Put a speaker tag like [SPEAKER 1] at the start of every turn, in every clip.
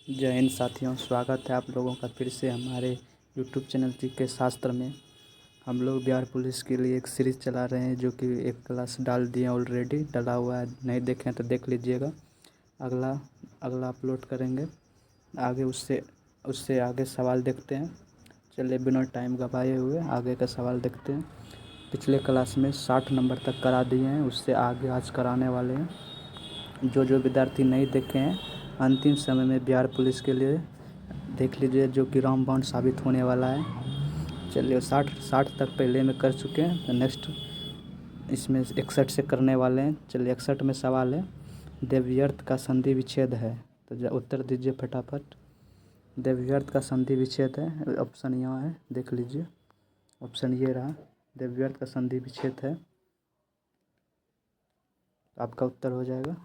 [SPEAKER 1] जय हिंद साथियों, स्वागत है आप लोगों का फिर से हमारे यूट्यूब चैनल जीके शास्त्र में। हम लोग बिहार पुलिस के लिए एक सीरीज़ चला रहे हैं जो कि एक क्लास डाल दिए, ऑलरेडी डला हुआ है, नहीं देखें तो देख लीजिएगा। अगला अगला अपलोड करेंगे। आगे उससे उससे आगे सवाल देखते हैं। चलिए बिना टाइम गवाए हुए आगे का सवाल देखते हैं। पिछले क्लास में 60 नंबर तक करा दिए हैं, उससे आगे आज कराने वाले हैं। जो विद्यार्थी नहीं देखे हैं, अंतिम समय में बिहार पुलिस के लिए देख लीजिए, जो कि रामबाण साबित होने वाला है। चलिए 60 तक पहले में कर चुके हैं, तो नेक्स्ट इसमें 61 से करने वाले हैं। चलिए 61 में सवाल है, देवव्यर्थ का संधि विच्छेद है। तो उत्तर दीजिए फटाफट। देवव्यर्थ का संधि विच्छेद है, ऑप्शन यहाँ है, देख लीजिए। ऑप्शन ये रहा, देवव्यर्थ का संधि विच्छेद है। आपका उत्तर हो जाएगा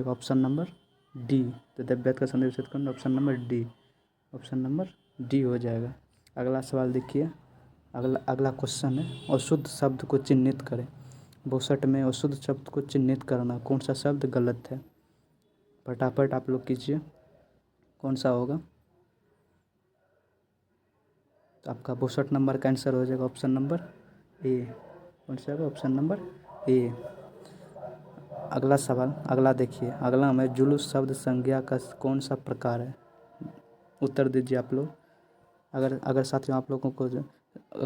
[SPEAKER 1] ऑप्शन नंबर डी। तो देवव्यर्थ का संधि विच्छेद करना option number D. Option number D हो जाएगा। अगला सवाल देखिए। अगला क्वेश्चन है, अशुद्ध शब्द को चिन्हित करें। 62 में अशुद्ध शब्द को चिन्हित करना, कौन सा शब्द गलत है? फटाफट आप लोग कीजिए, कौन सा होगा? तो आपका 62 नंबर का आंसर हो जाएगा ऑप्शन नंबर ए। कौन सा होगा? Option number A. अगला सवाल, अगला देखिए। अगला में जुलूस शब्द संज्ञा का कौन सा प्रकार है? उत्तर दीजिए आप लोग। अगर साथियों आप लोगों को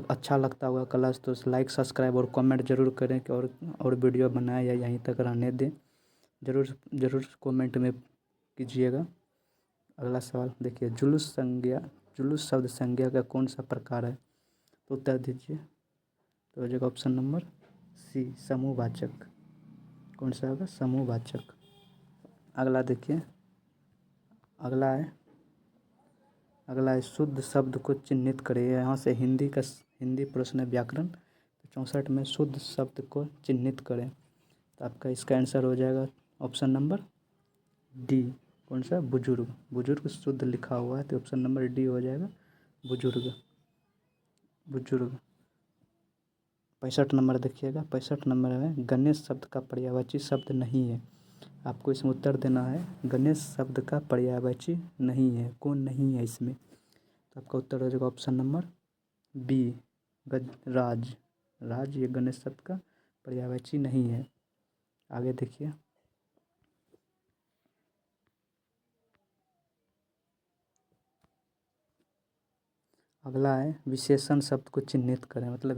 [SPEAKER 1] अच्छा लगता होगा क्लास, तो लाइक सब्सक्राइब और कमेंट ज़रूर करें कि और वीडियो बनाए या यहीं तक रहने दें। ज़रूर कमेंट में कीजिएगा। अगला सवाल देखिए, जुलूस शब्द संज्ञा का कौन सा प्रकार है? तो उत्तर दीजिए। तो हो जाएगा ऑप्शन नंबर सी, समूहवाचक। कौन सा होगा? समूहवाचक। अगला देखिए। अगला है शुद्ध शब्द को चिन्हित करें। यहाँ से हिंदी प्रश्न है, व्याकरण। तो 64 में शुद्ध शब्द को चिन्हित करें। तो आपका इसका आंसर हो जाएगा ऑप्शन नंबर डी। कौन सा? बुजुर्ग। बुजुर्ग शुद्ध लिखा हुआ है, तो ऑप्शन नंबर डी हो जाएगा बुजुर्ग। 65 नंबर देखिएगा। 65 नंबर में गणेश शब्द का पर्यायवाची शब्द नहीं है। आपको इसमें उत्तर देना है, गणेश शब्द का पर्यायवाची नहीं है, कौन नहीं है इसमें? तो आपका उत्तर हो जाएगा ऑप्शन नंबर बी, गजराज। राज ये गणेश शब्द का पर्यायवाची नहीं है। आगे देखिए। अगला है, विशेषण शब्द को चिन्हित करें। मतलब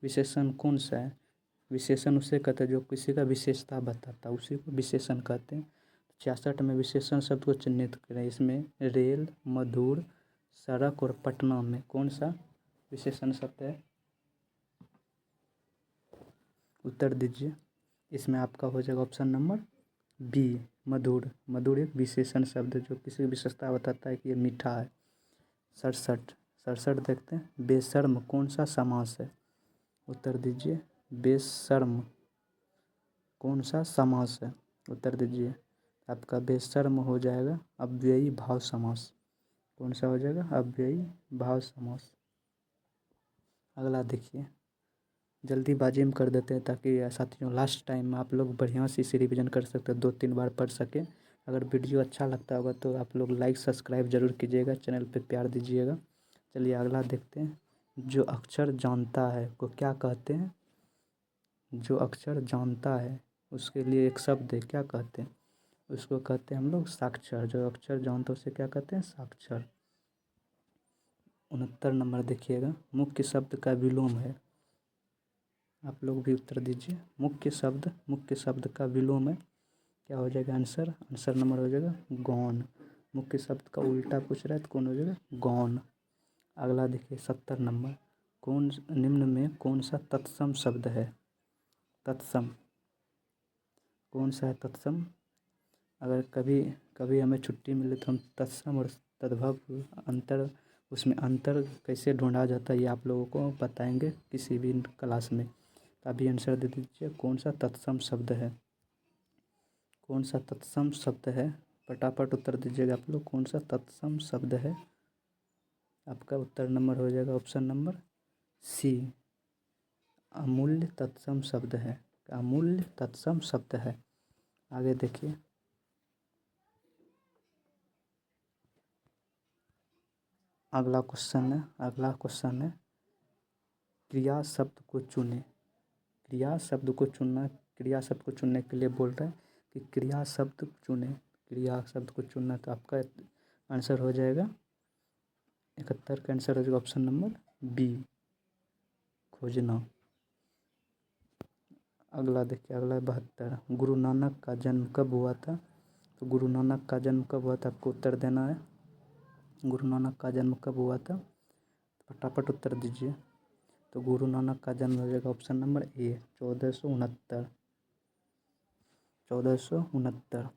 [SPEAKER 1] विशेषण कौन सा है? विशेषण उसे कहते हैं जो किसी का विशेषता बताता है, उसी को विशेषण कहते हैं। 66 में विशेषण शब्द को चिन्हित करें। इसमें रेल, मधुर, सड़क और पटना में कौन सा विशेषण शब्द है? उत्तर दीजिए। इसमें आपका हो जाएगा ऑप्शन नंबर बी, मधुर। मधुर एक विशेषण शब्द है जो किसी की विशेषता बताता है कि ये मीठा है। 67 देखते हैं, बेशर्म कौन सा समास है? उत्तर दीजिए। बेशर्म कौन सा समास है? उत्तर दीजिए। आपका बेशर्म हो जाएगा अव्ययी भाव समास। कौन सा हो जाएगा? अव्ययी भाव समास। अगला देखिए, जल्दीबाजी में कर देते हैं ताकि साथियों लास्ट टाइम में आप लोग बढ़िया से इसे रिवीजन कर सकते हैं, 2-3 बार पढ़ सकें। अगर वीडियो अच्छा लगता होगा तो आप लोग लाइक सब्सक्राइब जरूर कीजिएगा, चैनल पे प्यार दीजिएगा। चलिए अगला देखते हैं। जो अक्षर जानता है को क्या कहते हैं? जो अक्षर जानता है उसके लिए एक शब्द है, क्या कहते हैं? उसको कहते हैं हम लोग साक्षर। जो अक्षर जानता है उसे क्या कहते हैं? साक्षर। 69 नंबर देखिएगा, मुख्य शब्द का विलोम है। आप लोग भी उत्तर दीजिए। मुख्य शब्द का विलोम है, क्या हो जाएगा आंसर नंबर हो जाएगा गौण। मुख्य शब्द का उल्टा पूछ रहा है तो कौन हो जाएगा? गौण। अगला देखिए 70 नंबर, निम्न में कौन सा तत्सम शब्द है? तत्सम कौन सा है? तत्सम अगर कभी हमें छुट्टी मिले तो हम तत्सम और तद्भव उसमें अंतर कैसे ढूंढा जाता है ये आप लोगों को बताएंगे किसी भी क्लास में। तो अभी आंसर दे दीजिए, कौन सा तत्सम शब्द है? कौन सा तत्सम शब्द है? फटाफट उत्तर दीजिएगा आप लोग, कौन सा तत्सम शब्द है? आपका उत्तर नंबर हो जाएगा ऑप्शन नंबर सी, अमूल्य तत्सम शब्द है। अमूल्य तत्सम शब्द है। आगे देखिए, अगला क्वेश्चन है क्रिया शब्द को चुने। क्रिया शब्द को चुनना, क्रिया शब्द को चुनने के लिए बोल रहे हैं कि क्रिया शब्द चुने। क्रिया शब्द को चुनना, तो आपका आंसर हो जाएगा 71 का आंसर हो जाएगा ऑप्शन नंबर बी, खोजना। अगला देखिए, अगला 72, गुरु नानक का जन्म कब हुआ था। तो गुरु नानक का जन्म कब हुआ था, आपको उत्तर देना है। गुरु नानक का जन्म कब हुआ था, फटाफट उत्तर दीजिए। तो गुरु नानक का जन्म हो जाएगा ऑप्शन नंबर ए, 1469। 1469।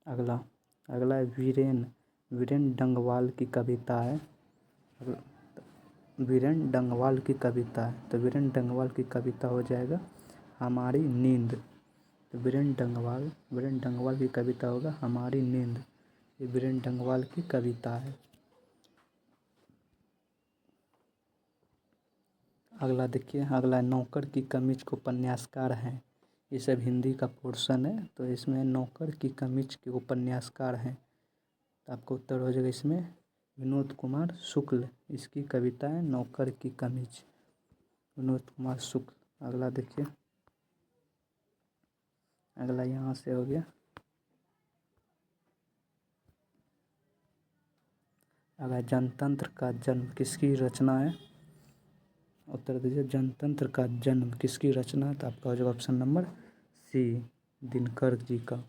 [SPEAKER 1] अगला है वीरेन डंगवाल की कविता है। वीरेन डंगवाल की कविता है, तो वीरेन डंगवाल की कविता हो जाएगा हमारी नींद। तो वीरेन डंगवाल की कविता होगा हमारी नींद। ये वीरेन डंगवाल की कविता है। अगला देखिए, अगला नौकर की कमीज को उपन्यासकार हैं। ये सब हिंदी का पोर्शन है, तो इसमें नौकर की कमीज के उपन्यासकार हैं, तो आपको उत्तर हो जाएगा इसमें विनोद कुमार शुक्ल। इसकी कविता है नौकर की कमीज, विनोद कुमार शुक्ल। अगला देखिए, अगला यहाँ से हो गया। अगला जनतंत्र का जन्म किसकी रचना है, उत्तर दीजिए। जनतंत्र का जन्म किसकी रचना है, तो आपका हो जाएगा ऑप्शन नंबर सी, दिनकर जी का।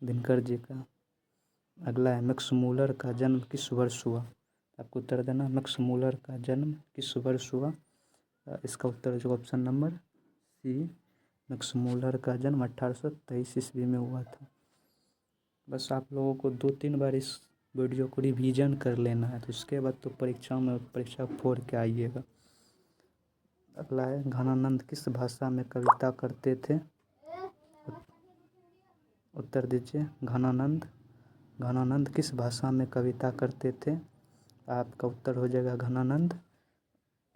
[SPEAKER 1] दिनकर जी का। अगला है मैक्समूलर का जन्म किस वर्ष हुआ, आपको उत्तर देना मैक्समूलर का जन्म किस वर्ष हुआ। इसका उत्तर हो जाएगा ऑप्शन नंबर सी, मैक्समूलर का जन्म 1823 ईस्वी में हुआ था। बस आप लोगों को 2-3 बार इस वीडियो को रिवीजन कर लेना है, तो उसके बाद तो परीक्षा फोड़ के आइएगा। अगला है घनानंद किस भाषा में कविता करते थे, उत्तर दीजिए। घनानंद किस भाषा में कविता करते थे, आपका उत्तर हो जाएगा घनानंद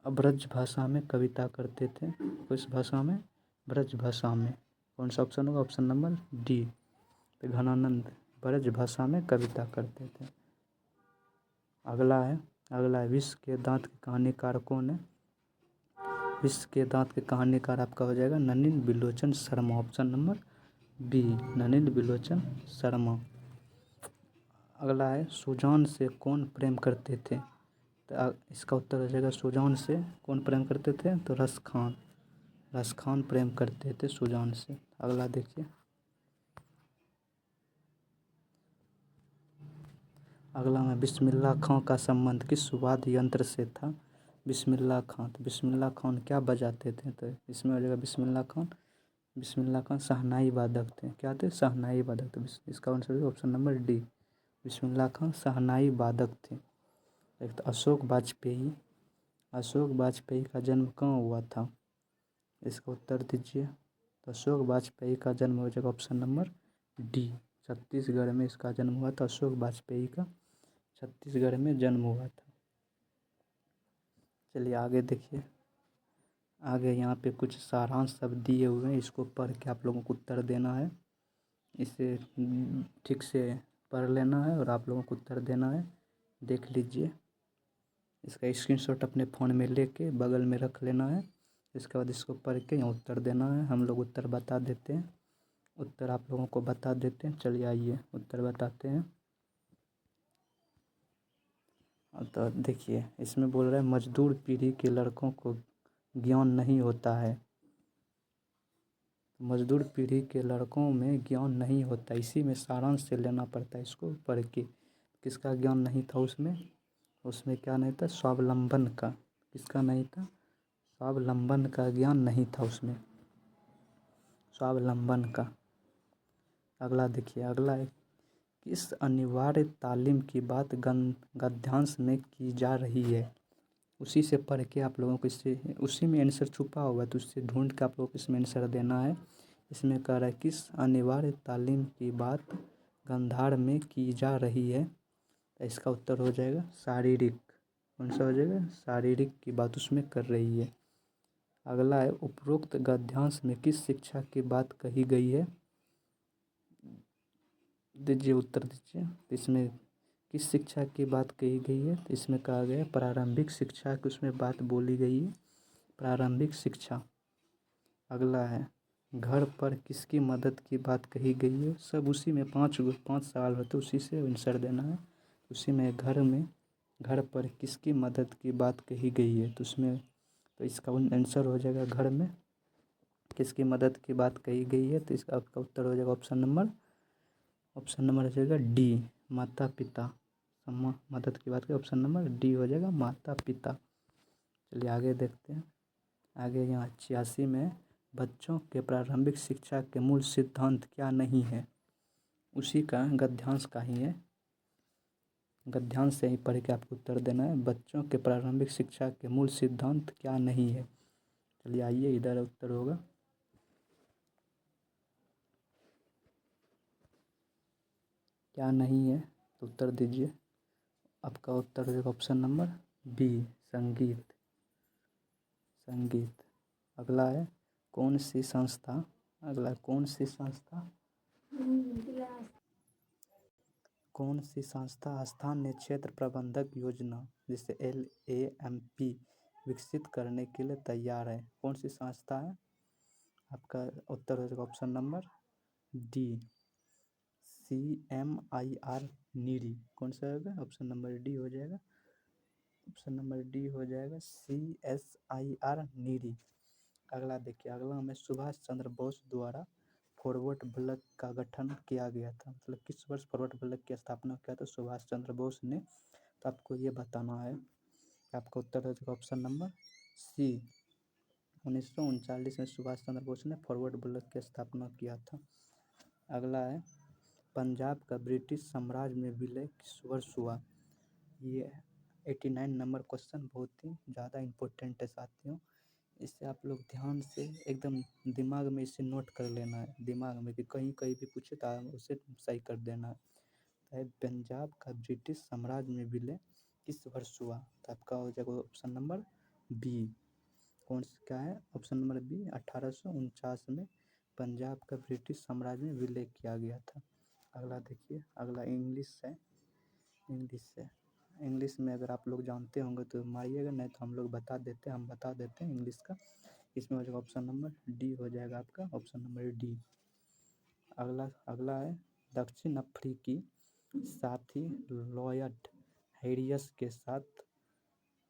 [SPEAKER 1] ब्रज भाषा में कविता करते थे। किस भाषा में, ब्रज भाषा में। कौन सा ऑप्शन होगा, ऑप्शन नंबर डी। तो घनानंद ब्रज भाषा में कविता करते थे। अगला है विश्व के दांत के कहानीकार कौन है। विश्व के दांत के कहानीकार आपका हो जाएगा Nalin Bilochan Sharma, option number B, Nalin Bilochan Sharma. अगला है सुजान से कौन प्रेम करते थे, तो इसका उत्तर हो जाएगा सुजान से कौन प्रेम करते थे, तो रस खान प्रेम करते थे सुजान से। अगला देखिए, अगला में बिस्मिल्लाह खां का संबंध किस वाद्य यंत्र से था। बिस्मिल्लाह खां, तो बिस्मिल्लाह खान क्या बजाते थे, तो इसमें हो जाएगा बिस्मिल्लाह खान शहनाई वादक थे। क्या थे, शहनाई वादक थे। इसका answer option number D, Bismillah Khan शहनाई वादक थे। एक तो अशोक वाजपेयी का जन्म कहाँ हुआ था, इसका उत्तर दीजिए। तो अशोक वाजपेयी का जन्म हो जाएगा ऑप्शन नंबर डी, छत्तीसगढ़ में इसका जन्म हुआ था। अशोक वाजपेयी का छत्तीसगढ़ में जन्म हुआ था। चलिए आगे देखिए, आगे यहाँ पे कुछ सारांश शब्द दिए हुए हैं, इसको पढ़ के आप लोगों को उत्तर देना है। इसे ठीक से पढ़ लेना है और आप लोगों को उत्तर देना है। देख लीजिए, इसका स्क्रीनशॉट अपने फ़ोन में लेके बगल में रख लेना है। इसके बाद इसको पढ़ के यहाँ उत्तर देना है। हम लोग उत्तर बता देते हैं, उत्तर आप लोगों को बता देते हैं। चलिए आइए उत्तर बताते हैं। तो देखिए, इसमें बोल रहा है मजदूर पीढ़ी के लड़कों को ज्ञान नहीं होता है। मजदूर पीढ़ी के लड़कों में ज्ञान नहीं होता, इसी में सारांश से लेना पड़ता है इसको पढ़ के। किसका ज्ञान नहीं था उसमें क्या नहीं था, स्वावलंबन का। किसका नहीं था, स्वावलंबन का ज्ञान नहीं था उसमें, स्वावलंबन का। अगला देखिए, अगला है किस अनिवार्य तालीम की बात गद्यांश में की जा रही है। उसी से पढ़ के आप लोगों को इससे उसी में आंसर छुपा हुआ है, तो उससे ढूंढ के आप लोगों को इसमें आंसर देना है। इसमें कह रहा है किस अनिवार्य तालीम की बात गांधार में की जा रही है, तो इसका उत्तर हो जाएगा शारीरिक। कौन सा हो जाएगा, शारीरिक की बात उसमें कर रही है। अगला है उपरोक्त गद्यांश में किस शिक्षा की बात कही गई है? दीजिए उत्तर दीजिए। इसमें किस शिक्षा की बात कही गई है? तो इसमें कहा गया है प्रारंभिक शिक्षा की उसमें बात बोली गई है, प्रारंभिक शिक्षा। अगला है घर पर किसकी मदद की बात कही गई है? सब उसी में 5 सवाल होते उसी से आंसर देना है। उसी में घर पर किसकी मदद की बात कही गई है, तो उसमें तो इसका आंसर हो जाएगा घर में किसकी मदद की बात कही गई है, तो इसका आपका उत्तर हो जाएगा ऑप्शन नंबर हो जाएगा डी, माता पिता। मदद की बात करें ऑप्शन नंबर डी हो जाएगा माता पिता। चलिए आगे देखते हैं। आगे यहाँ 86 में बच्चों के प्रारंभिक शिक्षा के मूल सिद्धांत क्या नहीं है? उसी का गद्यांश का ही है, गद्यांश से ही पढ़ के आपको उत्तर देना है। बच्चों के प्रारंभिक शिक्षा के मूल सिद्धांत क्या नहीं है? चलिए आइए इधर उत्तर होगा। क्या नहीं है तो उत्तर दीजिए। आपका उत्तर हो जाएगा ऑप्शन नंबर बी, संगीत। अगला है कौन सी संस्था स्थानीय क्षेत्र प्रबंधक योजना जिसे LAMP विकसित करने के लिए तैयार है? कौन सी संस्था है? आपका उत्तर हो जाएगा option number D, CMIR NEERI. कौन सा होगा? ऑप्शन नंबर डी हो जाएगा, ऑप्शन नंबर डी हो जाएगा CSIR नीरी। अगला देखिए, अगला हमें सुभाष चंद्र बोस द्वारा फॉरवर्ड ब्लॉक का गठन किया गया था, मतलब किस वर्ष फॉरवर्ड ब्लॉक की स्थापना किया था सुभाष चंद्र बोस ने? तो आपको ये बताना है। आपका उत्तर हो जाएगा ऑप्शन नंबर सी, 1939 में सुभाष चंद्र बोस ने फॉरवर्ड ब्लॉक की स्थापना किया था। अगला है पंजाब का ब्रिटिश साम्राज्य में विलय किस वर्ष हुआ? ये 89 नंबर क्वेश्चन बहुत ही ज़्यादा इम्पोर्टेंट है साथियों। इससे आप लोग ध्यान से एकदम दिमाग में इसे नोट कर लेना है, दिमाग में कि कहीं कहीं भी पूछे तो उसे सही कर देना है। पंजाब का ब्रिटिश साम्राज्य में विलय किस वर्ष हुआ? तो आपका हो जाएगा ऑप्शन नंबर बी। कौन सा क्या है? ऑप्शन नंबर बी, 1849 में पंजाब का ब्रिटिश साम्राज्य में विलय किया गया था। अगला देखिए, अगला इंग्लिश में अगर आप लोग जानते होंगे तो मारिएगा, नहीं तो हम लोग बता देते हैं इंग्लिश का। इसमें हो जाएगा ऑप्शन नंबर डी हो जाएगा आपका ऑप्शन नंबर डी। अगला है दक्षिण अफ्रीकी साथी लॉयड हेरियस के साथ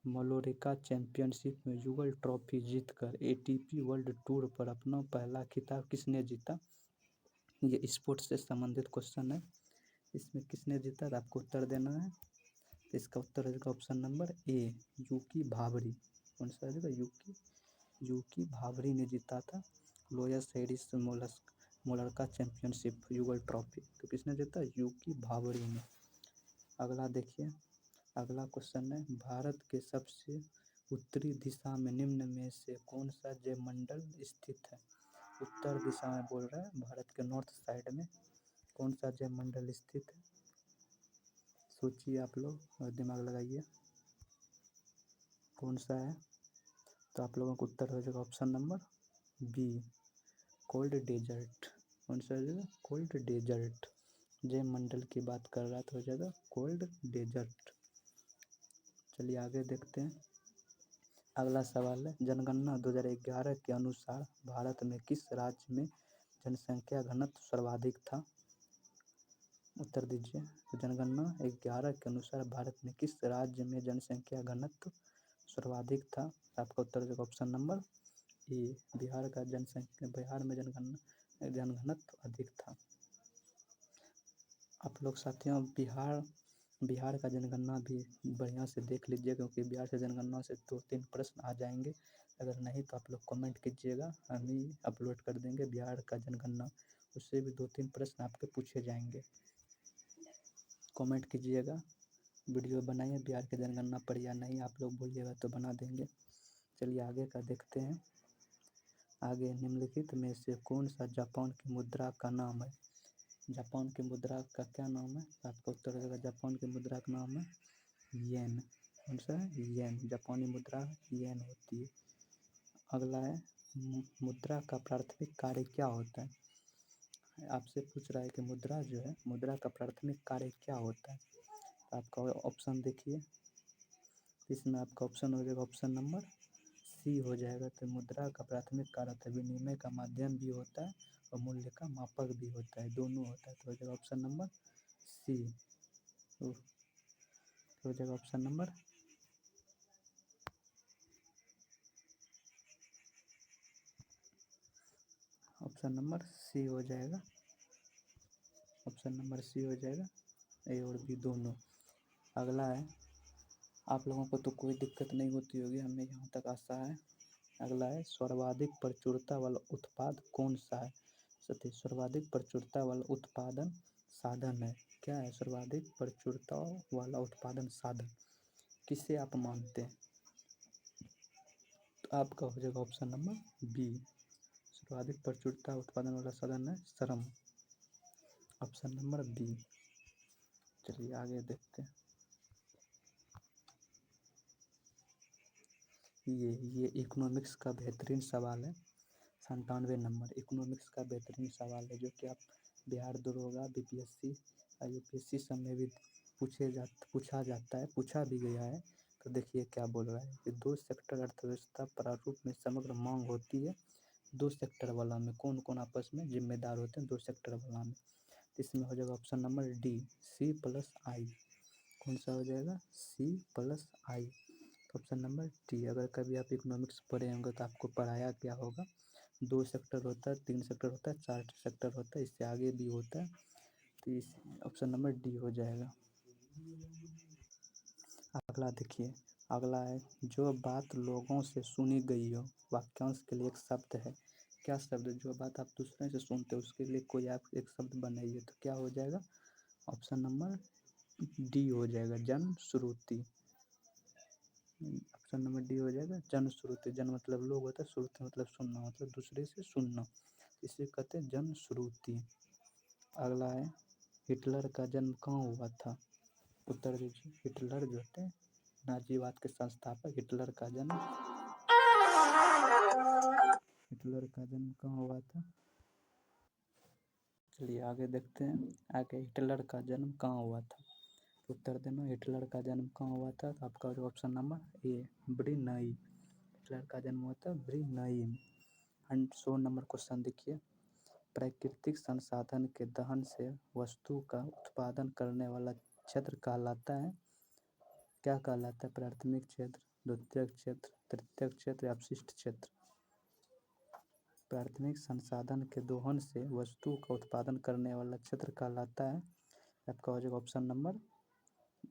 [SPEAKER 1] मलोरिका चैंपियनशिप में युगल ट्रॉफी जीतकर ATP वर्ल्ड टूर पर अपना पहला खिताब किसने जीता? ये स्पोर्ट्स से संबंधित क्वेश्चन है। इसमें किसने जीता तो आपको उत्तर देना है। तो इसका उत्तर हो जाएगा ऑप्शन नंबर ए, यूकी भावरी। कौन सा हो जाएगा? यूकी भावरी ने जीता था लोयस हेरिस मोलरका चैंपियनशिप युगल ट्रॉफी। तो किसने जीता? यूकी भावरी ने। अगला देखिए, अगला क्वेश्चन है भारत के सबसे उत्तरी दिशा में निम्न में से कौन सा जयमंडल स्थित है? उत्तर दिशा में बोल रहा है, भारत के नॉर्थ साइड में कौन सा जयमंडल स्थित है? सोचिए आप लोग और दिमाग लगाइए कौन सा है। तो आप लोगों को उत्तर हो जाएगा option number B, cold desert. कौन सा हो जाएगा? Cold desert. जयमंडल की बात कर रहा था, हो जाएगा कोल्ड डेजर्ट। चलिए आगे देखते हैं। अगला सवाल है जनगणना 2011 के अनुसार भारत में किस राज्य में जनसंख्या घनत्व सर्वाधिक था? उत्तर दीजिए। तो जनगणना 11 के अनुसार भारत में किस राज्य में जनसंख्या घनत्व सर्वाधिक था? आपका उत्तर देगा ऑप्शन नंबर ए, बिहार में जनघनत्व अधिक था। आप लोग साथियों बिहार का जनगणना भी बढ़िया से देख लीजिए, क्योंकि बिहार से जनगणना से 2-3 प्रश्न आ जाएंगे। अगर नहीं तो आप लोग कमेंट कीजिएगा, हम ही अपलोड कर देंगे बिहार का जनगणना, उससे भी 2-3 प्रश्न आपके पूछे जाएंगे। कमेंट कीजिएगा, वीडियो बनाइए बिहार की जनगणना पर या नहीं, आप लोग बोलिएगा तो बना देंगे। चलिए आगे का देखते हैं। आगे निम्नलिखित में से कौन सा जापान की मुद्रा का नाम है? जापान की मुद्रा का क्या नाम है? आपका उत्तर हो जाएगा जापान की मुद्रा का नाम है येन। कौन सा है? येन। जापानी मुद्रा येन होती है। अगला है मुद्रा का प्राथमिक कार्य क्या होता है। आपसे पूछ रहा है कि मुद्रा जो है, मुद्रा का प्राथमिक कार्य क्या होता है। तो आपका ऑप्शन देखिए, इसमें आपका ऑप्शन हो जाएगा ऑप्शन नंबर सी हो जाएगा। तो मुद्रा का प्राथमिक कार्य होता है विनिमय का माध्यम भी होता है और मूल्य का मापक भी होता है, दोनों होता है। तो हो जाएगा ऑप्शन नंबर सी। तो हो जाएगा ऑप्शन नंबर सी हो जाएगा। ऑप्शन नंबर सी हो जाएगा, ए और बी दोनों। अगला है, आप लोगों को तो कोई दिक्कत नहीं होती होगी, हमें यहाँ तक आशा है। अगला है सर्वाधिक प्रचुरता वाला उत्पाद कौन सा है। सत्य, सर्वाधिक प्रचुरता वाला उत्पादन साधन है। क्या है सर्वाधिक प्रचुरता वाला उत्पादन साधन, किसे आप मानते हैं। तो आपका हो जाएगा ऑप्शन नंबर बी। सर्वाधिक प्रचुरता उत्पादन वाला साधन है श्रम। Option number B. चलिए आगे देखते हैं। ये इकोनॉमिक्स का बेहतरीन सवाल है। 97 नंबर इकोनॉमिक्स का बेहतरीन सवाल है, जो कि आप बिहार दरोगा, बीपीएससी या यूपीएससी सब में भी पूछा जाता है, पूछा भी गया है। तो देखिए क्या बोल रहा है कि दो सेक्टर अर्थव्यवस्था प्रारूप में समग्र मांग होती है। दो सेक्टर वाला में कौन कौन आपस में जिम्मेदार होते हैं, दो सेक्टर वाला में। इसमें हो जाएगा option number D, C plus I. कौन सा हो जाएगा, C plus I. Option number D. अगर कभी आप इकोनॉमिक्स पढ़े होंगे तो आपको पढ़ाया क्या होगा, दो सेक्टर होता है, तीन सेक्टर होता है, चार सेक्टर होता है, इससे आगे भी होता है। तो इस ऑप्शन नंबर डी हो जाएगा। अगला देखिए, अगला है जो बात लोगों से सुनी गई हो, वाक्यांश के लिए एक शब्द है। क्या शब्द, जो बात आप दूसरे से सुनते हो उसके लिए कोई आप एक शब्द बनाइए। तो क्या हो जाएगा, ऑप्शन नंबर डी हो जाएगा, जनश्रुति। ऑप्शन नंबर डी हो जाएगा, जनश्रुति। जन मतलब लोग होता है, श्रुति मतलब सुनना, मतलब दूसरे से सुनना, इसे कहते हैं जनश्रुति। अगला है हिटलर का जन्म कहाँ हुआ था। उत्तर दीजिए। हिटलर जो थे नाजीवाद के संस्थापक, हिटलर का जन्म कहाँ हुआ था। चलिए आगे देखते हैं। आगे हिटलर का जन्म कहाँ हुआ था। उत्तर देना, हिटलर का जन्म कहाँ हुआ था। तो आपका जो option number A, Brunei. Hitler का जन्म हुआ था ब्रुनेई में। 100 नंबर क्वेश्चन देखिए, प्राकृतिक संसाधन के दहन से वस्तु का उत्पादन करने वाला क्षेत्र कहलाता है, क्या कहलाता है, प्राथमिक क्षेत्र, द्वितीयक क्षेत्र, तृतीयक क्षेत्र या अपशिष्ट क्षेत्र। प्राथमिक संसाधन के दोहन से वस्तु का उत्पादन करने वाला क्षेत्र कहलाता है, आपका हो जाएगा ऑप्शन नंबर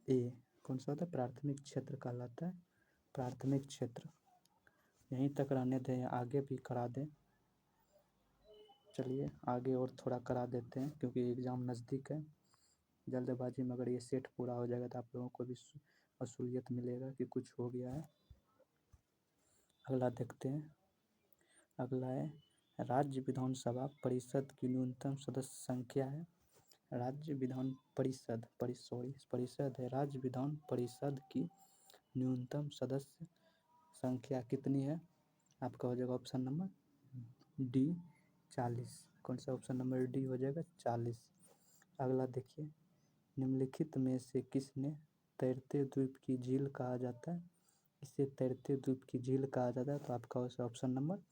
[SPEAKER 1] ए। कौन सा होता है, प्राथमिक क्षेत्र कहलाता है, प्राथमिक क्षेत्र। यहीं तक रहने दें, आगे भी करा दें। चलिए आगे और थोड़ा करा देते हैं, क्योंकि एग्ज़ाम नज़दीक है। जल्दबाजी में अगर ये सेट पूरा हो जाएगा तो आप लोगों को भी असुलियत मिलेगा कि कुछ हो गया है। अगला देखते हैं। अगला है राज्य विधानसभा परिषद की न्यूनतम सदस्य संख्या है। राज्य विधान परिषद परिषद है, राज्य विधान परिषद की न्यूनतम सदस्य संख्या कितनी है। आपका हो जाएगा ऑप्शन नंबर डी, 40। कौन सा, ऑप्शन नंबर डी हो जाएगा 40। अगला देखिए, निम्नलिखित में से किसने तैरते द्वीप की झील कहा जाता है। इसे तैरते द्वीप की झील कहा जाता है। तो आपका ऑप्शन नंबर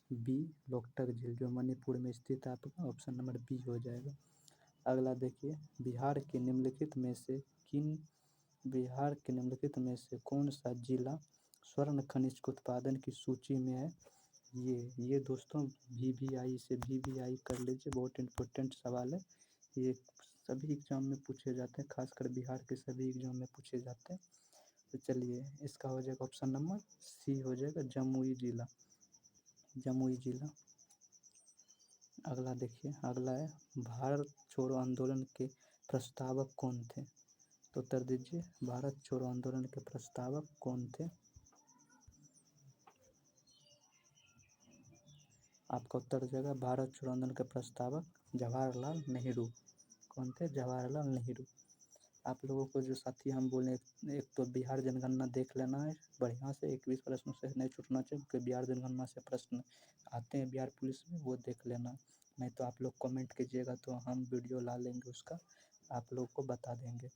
[SPEAKER 1] बी, लोकटक झील, जो मणिपुर में स्थित है। आपका ऑप्शन नंबर बी हो जाएगा। अगला देखिए, बिहार के निम्नलिखित में से कौन सा जिला स्वर्ण खनिज के उत्पादन की सूची में है। ये दोस्तों VVI से VVI कर लीजिए, बहुत इम्पोर्टेंट सवाल है। ये सभी एग्जाम में पूछे जाते हैं, खासकर बिहार के सभी एग्जाम में पूछे जाते हैं। तो चलिए इसका हो जाएगा ऑप्शन नंबर सी हो जाएगा, जमुई जिला, जमुई जिला। अगला देखिए, अगला है भारत छोड़ो आंदोलन के प्रस्तावक कौन थे। तो उत्तर दीजिए, भारत छोड़ो आंदोलन के प्रस्तावक कौन थे। आपका उत्तर हो जाएगा भारत छोड़ो आंदोलन के प्रस्तावक जवाहरलाल नेहरू। कौन थे, जवाहरलाल नेहरू। आप लोगों को जो साथी हम बोले, एक तो बिहार जनगणना देख लेना है बढ़िया से, 21 प्रश्नों से नहीं छूटना चाहिए, क्योंकि बिहार जनगणना से प्रश्न आते हैं बिहार पुलिस में, वो देख लेना। नहीं तो आप लोग कमेंट कीजिएगा तो हम वीडियो ला लेंगे उसका, आप लोग को बता देंगे।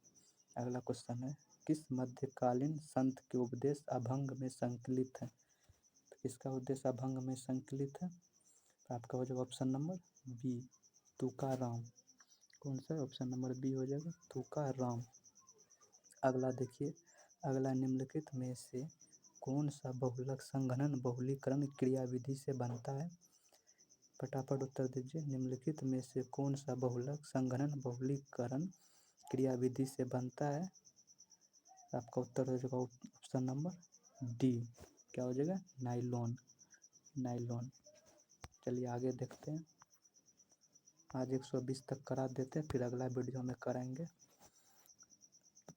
[SPEAKER 1] अगला क्वेश्चन है, किस मध्यकालीन संत के उपदेश अभंग में संकलित है? तो किसका उद्देश्य अभंग में संकलित है? तो आपका हो जाएगा ऑप्शन नंबर बी, तुकाराम। कौन सा? ऑप्शन नंबर बी हो जाएगा, तुकाराम। अगला देखिए, अगला निम्नलिखित में से कौन सा बहुलक संघनन बहुलीकरण क्रियाविधि से बनता है? फटाफट उत्तर दीजिए। निम्नलिखित में से कौन सा बहुलक संघनन बहुलीकरण क्रियाविधि से बनता है? आपका उत्तर हो जाएगा ऑप्शन नंबर डी, क्या हो जाएगा? नाइलॉन। नाइलॉन। चलिए आगे देखते हैं। आज 120 तक करा देते हैं, फिर अगला वीडियो में कराएंगे।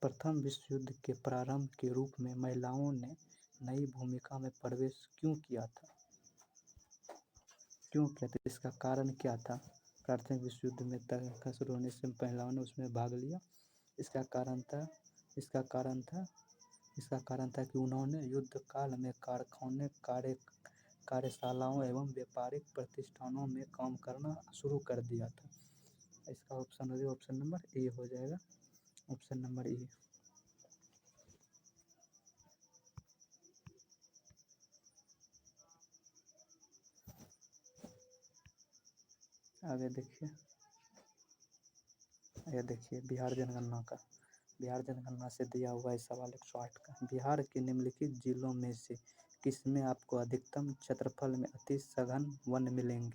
[SPEAKER 1] प्रथम विश्व युद्ध के प्रारंभ के रूप में महिलाओं ने नई भूमिका में प्रवेश क्यों किया था? क्यों किया था? इसका कारण क्या था? प्राथमिक विश्व युद्ध में का शुरू होने से महिलाओं ने उसमें भाग लिया। इसका कारण था इसका कारण था इसका कारण था कि उन्होंने युद्ध काल में कारखाने कार्यशालाओं एवं व्यापारिक प्रतिष्ठानों में काम करना शुरू कर दिया था। इसका ऑप्शन हो जाएगा, ऑप्शन नंबर ए हो जाएगा, ऑप्शन नंबर ए। आगे देखिए, ये देखिए बिहार जनगणना से दिया हुआ है सवाल 108 का। बिहार के निम्नलिखित जिलों में से किसमें आपको अधिकतम क्षेत्रफल में अति सघन वन मिलेंगे?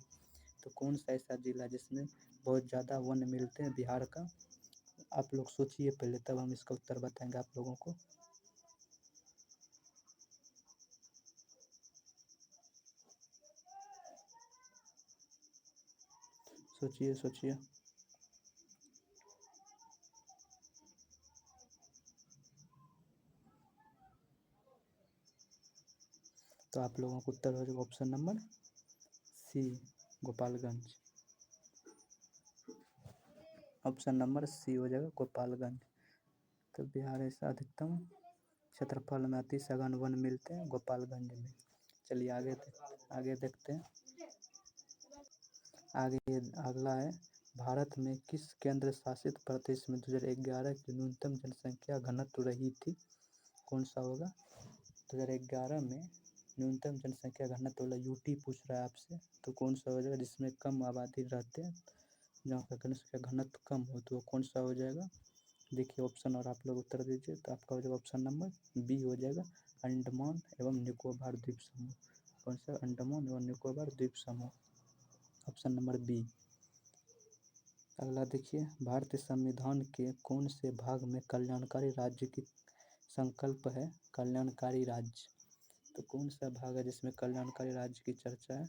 [SPEAKER 1] तो कौन सा ऐसा जिला जिसमें बहुत ज़्यादा वन मिलते हैं बिहार का? आप लोग सोचिए पहले, तब हम इसका उत्तर बताएंगे आप लोगों को। सोचिए सोचिए। तो आप लोगों को उत्तर हो जाएगा option number C, Gopalganj. Option number C हो जाएगा, गोपालगंज। तो बिहार ऐसा अधिकतम क्षेत्रफल में अति सघन वन मिलते हैं गोपालगंज में। चलिए आगे देखते हैं। आगे अगला है, भारत में किस केंद्र शासित प्रदेश में 2011 की न्यूनतम जनसंख्या घनत्व रही थी? कौन सा होगा? 2011 में न्यूनतम जनसंख्या घनत्व वाला यूटी पूछ रहा है आपसे, तो कौन सा हो जाएगा जिसमें कम आबादी रहते हैं, जहाँ का जनसंख्या घनत्व कम हो, तो वो कौन सा हो जाएगा? देखिए ऑप्शन और आप लोग उत्तर दीजिए। तो आपका हो जाएगा ऑप्शन नंबर बी हो जाएगा, अंडमान एवं निकोबार द्वीप समूह। कौन सा? अंडमान एवं निकोबार द्वीप समूह, ऑप्शन नंबर बी। अगला देखिए, भारतीय संविधान के कौन से भाग में कल्याणकारी राज्य की संकल्प है? कल्याणकारी राज्य, तो कौन सा भाग है जिसमें कल्याणकारी राज्य की चर्चा है?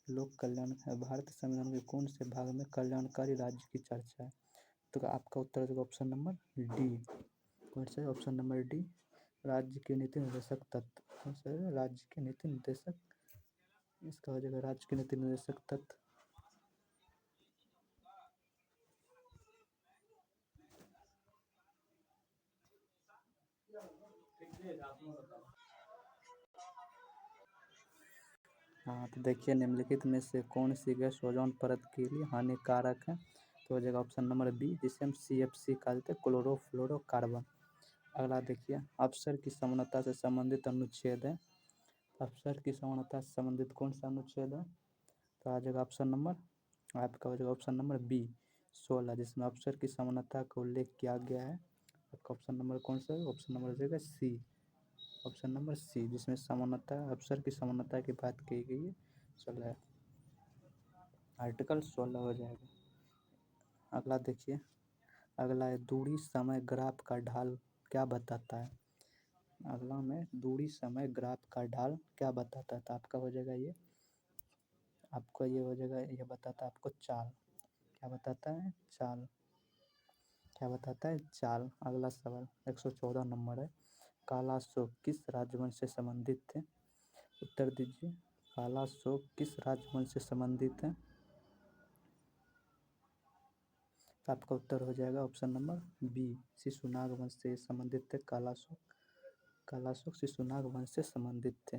[SPEAKER 1] लोक कल्याण है। भारतीय संविधान के कौन से भाग में कल्याणकारी राज्य की चर्चा है? तो आपका उत्तर होगा ऑप्शन नंबर डी। कौन सा? ऑप्शन नंबर डी, राज्य के नीति निर्देशक तत्व। कौन सा है? राज्य के नीति निर्देशक, इसका हो जाएगा राज्य के नीति निर्देशक तत्व। हाँ, तो देखिए निम्नलिखित में से कौन सी गैस ओजोन परत के लिए हानिकारक है? तो हो जाएगा ऑप्शन नंबर बी, जिसे हम CFC कहा जाता है, क्लोरोफ्लोरोकार्बन। अगला देखिए, अफसर की समानता से संबंधित अनुच्छेद है। अफसर की समानता से संबंधित कौन सा अनुच्छेद है? तो आ जाएगा ऑप्शन नंबर, आपका हो जाएगा ऑप्शन नंबर बी, 16, जिसमें अफसर की समानता का उल्लेख किया गया है। आपका ऑप्शन नंबर कौन सा है? ऑप्शन नंबर हो जाएगा सी, ऑप्शन नंबर सी, जिसमें समानता, अफसर की समानता की बात की गई है। 16, आर्टिकल 16 हो जाएगा। अगला देखिए, अगला है, दूरी समय ग्राफ का ढाल क्या बताता है? अगला में दूरी समय ग्राफ का ढाल क्या बताता है? तो आपका हो जाएगा ये, आपको ये हो जाएगा, ये बताता है आपको चाल। क्या बताता है? चाल। क्या बताता है? चाल। अगला सवाल 114 नंबर है, काला अशोक किस राजवंश से संबंधित थे? उत्तर दीजिए। काला अशोक किस राजवंश से संबंधित है? तो आपका उत्तर हो जाएगा ऑप्शन नंबर बी, शिशुनाग वंश से संबंधित थे कालाशोक। कालाशोक शिशुनाग वंश से संबंधित थे।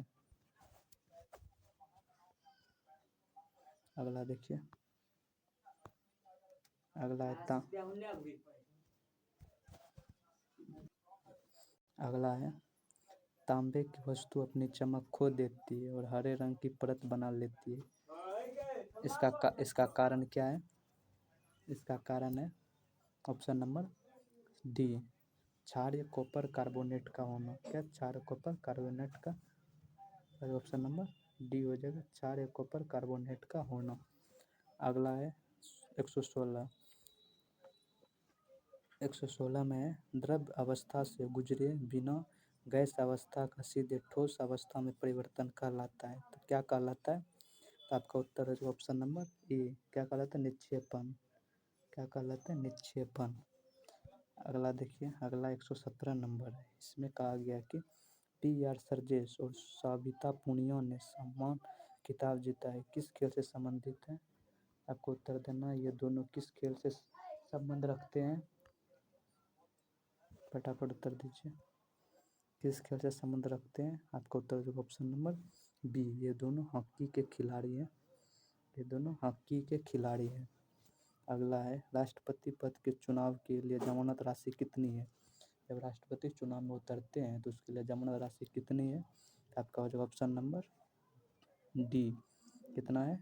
[SPEAKER 1] अगला देखिए, अगला है अगला है तांबे की वस्तु अपनी चमक खो देती है और हरे रंग की परत बना लेती है। इसका कारण क्या है? इसका कारण है ऑप्शन नंबर डी, क्षारीय कॉपर कार्बोनेट का होना। क्या? क्षारीय कॉपर कार्बोनेट का, ऑप्शन नंबर डी हो जाएगा, क्षारीय कॉपर कार्बोनेट का होना। अगला है 116। 116 में है द्रव्य अवस्था से गुजरे बिना गैस अवस्था का सीधे ठोस अवस्था में परिवर्तन कहलाता है। तो क्या कहलाता है? तो आपका उत्तर है ऑप्शन नंबर ए, क्या कहलाता है? निक्षेपण। क्या कहलाता है? निक्षेपण। अगला देखिए, अगला 117 नंबर है। इसमें कहा गया कि टी.आर. सर्जेस और सविता पुनिया ने सम्मान खिताब जीता है, किस खेल से संबंधित है? आपको उत्तर देना है, ये दोनों किस खेल से संबंध रखते हैं? फटाफट उत्तर दीजिए, किस खेल से संबंध रखते हैं? आपका उत्तर होगा ऑप्शन नंबर बी, ये दोनों हॉकी के खिलाड़ी हैं। ये दोनों हॉकी के खिलाड़ी हैं। अगला है राष्ट्रपति पद के चुनाव के लिए जमानत राशि कितनी है? जब राष्ट्रपति चुनाव में उतरते हैं तो उसके लिए जमानत राशि कितनी है? आपका हो जाएगा ऑप्शन नंबर डी, कितना है?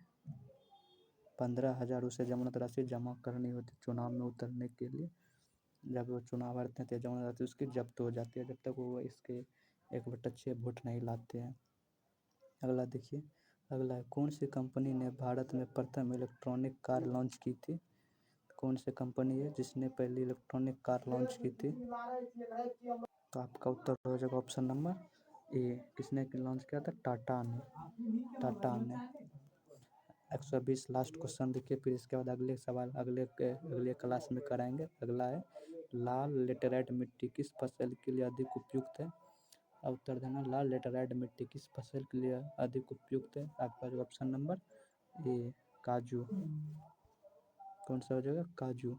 [SPEAKER 1] 15,000 उसे जमानत राशि जमा करनी होती चुनाव में उतरने के लिए। जब वो चुनाव हारते हैं तो जमानत राशि उसकी जब्त हो जाती है, जब तक वो इसके 1/6 वोट नहीं लाते हैं। अगला देखिए, अगला है कौन सी कंपनी ने भारत में प्रथम इलेक्ट्रॉनिक कार लॉन्च की थी? कौन सी कंपनी है जिसने पहली इलेक्ट्रॉनिक कार लॉन्च की थी? तो आपका उत्तर हो जाएगा ऑप्शन नंबर ए, किसने लॉन्च किया था? टाटा ने। टाटा ने। 120 लास्ट क्वेश्चन देखिए, फिर इसके बाद अगले सवाल अगले क्लास में कराएंगे। अगला है लाल लेटेराइट मिट्टी किस फसल के लिए अधिक उपयुक्त है? अब उत्तर देना, लाल लेटेराइट मिट्टी किस फसल के लिए अधिक उपयुक्त है? आपका जो ऑप्शन नंबर ए, काजू। कौन सा हो जाएगा? काजू।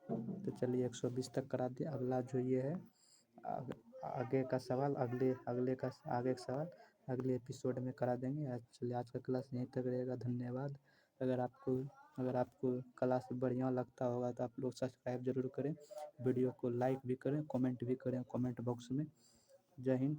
[SPEAKER 1] तो चलिए 120 तक करा दिया। अगला जो ये है आगे का सवाल आगे का सवाल अगले एपिसोड में करा देंगे। चलिए आज का क्लास यहीं तक रहेगा। धन्यवाद। अगर आपको क्लास बढ़िया लगता होगा तो आप लोग सब्सक्राइब जरूर करें, वीडियो को लाइक भी करें, कमेंट भी करें कमेंट बॉक्स में। जय हिंद।